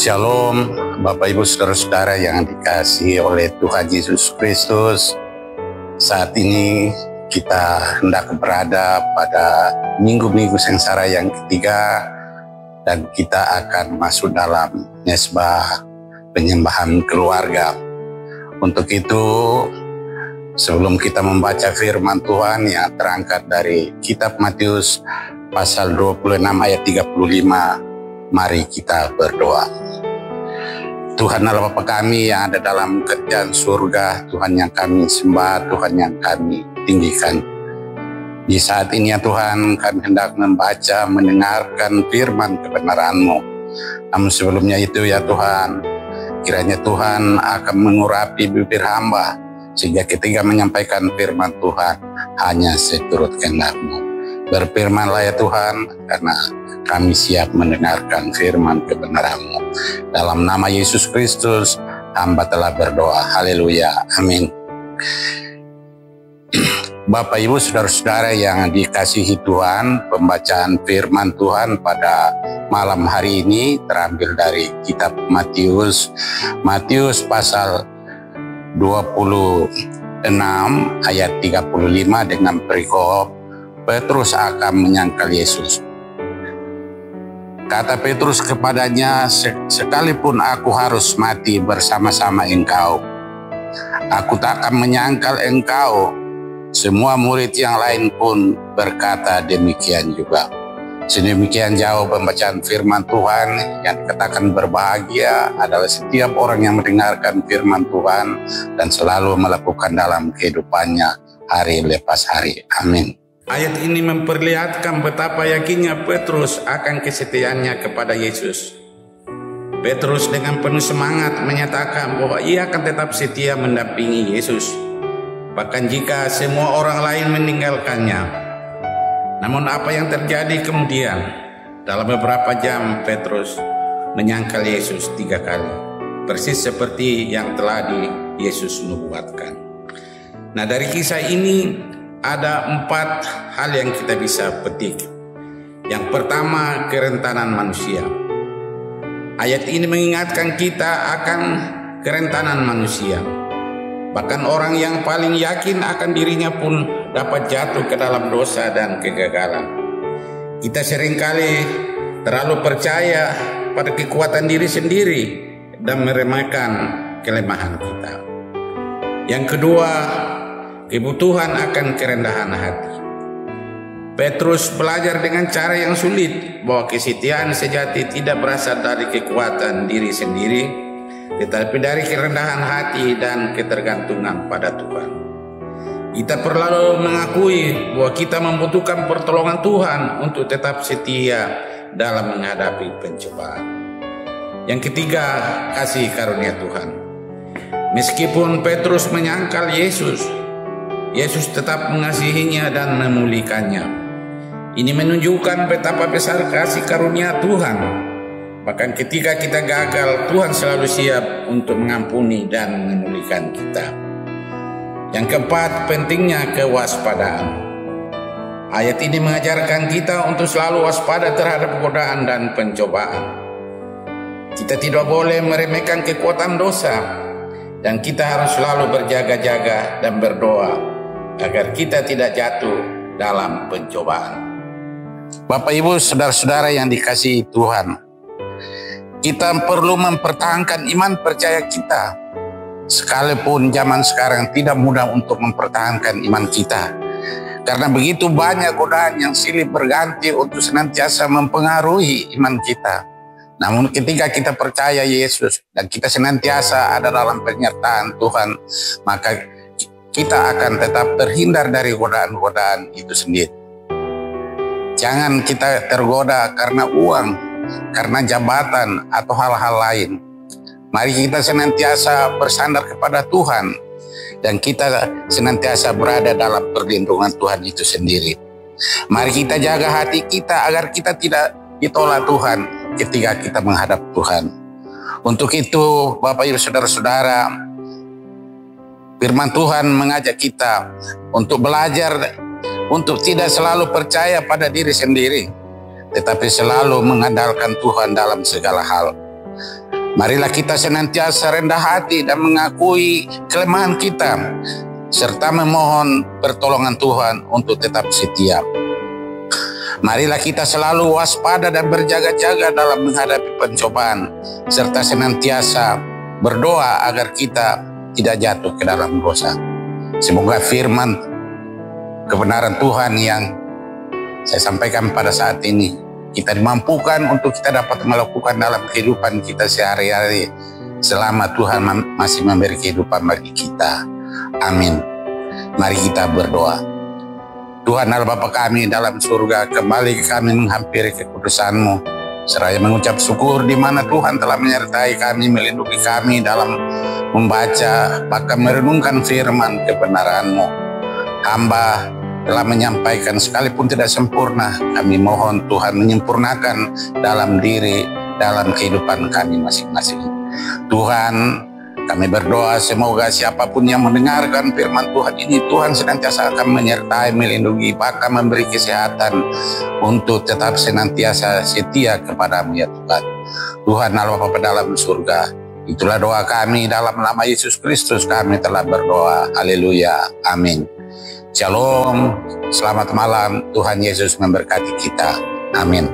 Shalom, Bapak Ibu Saudara-saudara yang dikasihi oleh Tuhan Yesus Kristus. Saat ini kita hendak berada pada minggu-minggu sengsara yang ketiga, dan kita akan masuk dalam mesbah penyembahan keluarga. Untuk itu, sebelum kita membaca firman Tuhan yang terangkat dari kitab Matius pasal 26 ayat 35, mari kita berdoa. Tuhan Allah Bapa kami yang ada dalam kerajaan surga, Tuhan yang kami sembah, Tuhan yang kami tinggikan. Di saat ini ya Tuhan, kami hendak membaca, mendengarkan firman kebenaran-Mu. Namun sebelumnya itu ya Tuhan, kiranya Tuhan akan mengurapi bibir hamba, sehingga ketika menyampaikan firman Tuhan, hanya seturut kehendak-Mu. Berfirmanlah ya Tuhan, karena kami siap mendengarkan firman kebenaran-Mu. Dalam nama Yesus Kristus, hamba telah berdoa. Haleluya. Amin. Bapak Ibu Saudara-saudara yang dikasihi Tuhan, pembacaan firman Tuhan pada malam hari ini terambil dari kitab Matius. Matius pasal 26 ayat 35 dengan perikop Petrus akan menyangkal Yesus. Kata Petrus kepadanya, sekalipun aku harus mati bersama-sama engkau, aku tak akan menyangkal engkau. Semua murid yang lain pun berkata demikian juga. Sedemikian jauh pembacaan firman Tuhan. Yang dikatakan berbahagia adalah setiap orang yang mendengarkan firman Tuhan dan selalu melakukan dalam kehidupannya hari lepas hari. Amin. Ayat ini memperlihatkan betapa yakinnya Petrus akan kesetiaannya kepada Yesus. Petrus dengan penuh semangat menyatakan bahwa ia akan tetap setia mendampingi Yesus, bahkan jika semua orang lain meninggalkannya. Namun apa yang terjadi kemudian? Dalam beberapa jam Petrus menyangkal Yesus 3 kali, persis seperti yang telah Yesus nubuatkan. Nah, dari kisah ini ada 4 hal yang kita bisa petik. Yang pertama, kerentanan manusia. Ayat ini mengingatkan kita akan kerentanan manusia. Bahkan orang yang paling yakin akan dirinya pun dapat jatuh ke dalam dosa dan kegagalan. Kita seringkali terlalu percaya pada kekuatan diri sendiri dan meremehkan kelemahan kita. Yang kedua, kebutuhan akan kerendahan hati. Petrus belajar dengan cara yang sulit bahwa kesetiaan sejati tidak berasal dari kekuatan diri sendiri, tetapi dari kerendahan hati dan ketergantungan pada Tuhan. Kita perlu mengakui bahwa kita membutuhkan pertolongan Tuhan untuk tetap setia dalam menghadapi pencobaan. Yang ketiga, kasih karunia Tuhan. Meskipun Petrus menyangkal Yesus, Yesus tetap mengasihinya dan memulihkannya. Ini menunjukkan betapa besar kasih karunia Tuhan. Bahkan ketika kita gagal, Tuhan selalu siap untuk mengampuni dan memulihkan kita. Yang keempat, pentingnya kewaspadaan. Ayat ini mengajarkan kita untuk selalu waspada terhadap godaan dan pencobaan. Kita tidak boleh meremehkan kekuatan dosa, dan kita harus selalu berjaga-jaga dan berdoa agar kita tidak jatuh dalam pencobaan. Bapak Ibu Saudara-saudara yang dikasihi Tuhan, kita perlu mempertahankan iman percaya kita. Sekalipun zaman sekarang tidak mudah untuk mempertahankan iman kita, karena begitu banyak godaan yang silih berganti untuk senantiasa mempengaruhi iman kita. Namun ketika kita percaya Yesus dan kita senantiasa ada dalam penyertaan Tuhan, maka kita akan tetap terhindar dari godaan-godaan itu sendiri. Jangan kita tergoda karena uang, karena jabatan, atau hal-hal lain. Mari kita senantiasa bersandar kepada Tuhan, dan kita senantiasa berada dalam perlindungan Tuhan itu sendiri. Mari kita jaga hati kita agar kita tidak ditolak Tuhan ketika kita menghadap Tuhan. Untuk itu, Bapak Ibu Saudara-saudara, firman Tuhan mengajak kita untuk belajar untuk tidak selalu percaya pada diri sendiri, tetapi selalu mengandalkan Tuhan dalam segala hal. Marilah kita senantiasa rendah hati dan mengakui kelemahan kita, serta memohon pertolongan Tuhan untuk tetap setia. Marilah kita selalu waspada dan berjaga-jaga dalam menghadapi pencobaan, serta senantiasa berdoa agar kita tidak jatuh ke dalam dosa. Semoga firman kebenaran Tuhan yang saya sampaikan pada saat ini kita dimampukan untuk kita dapat melakukan dalam kehidupan kita sehari-hari selama Tuhan masih memberi kehidupan bagi kita. Amin. Mari kita berdoa. Tuhan Allah Bapa kami dalam surga, kembali kami menghampiri kekudusan-Mu, seraya mengucap syukur di mana Tuhan telah menyertai kami, melindungi kami dalam membaca bahkan merenungkan firman kebenaran-Mu. Hamba telah menyampaikan sekalipun tidak sempurna, kami mohon Tuhan menyempurnakan dalam diri, dalam kehidupan kami masing-masing. Tuhan, kami berdoa semoga siapapun yang mendengarkan firman Tuhan ini, Tuhan senantiasa akan menyertai, melindungi, bahkan memberi kesehatan untuk tetap senantiasa setia kepada-Mu ya Tuhan. Tuhan Allah Bapa dalam surga, itulah doa kami dalam nama Yesus Kristus kami telah berdoa. Haleluya. Amin. Shalom, selamat malam, Tuhan Yesus memberkati kita. Amin.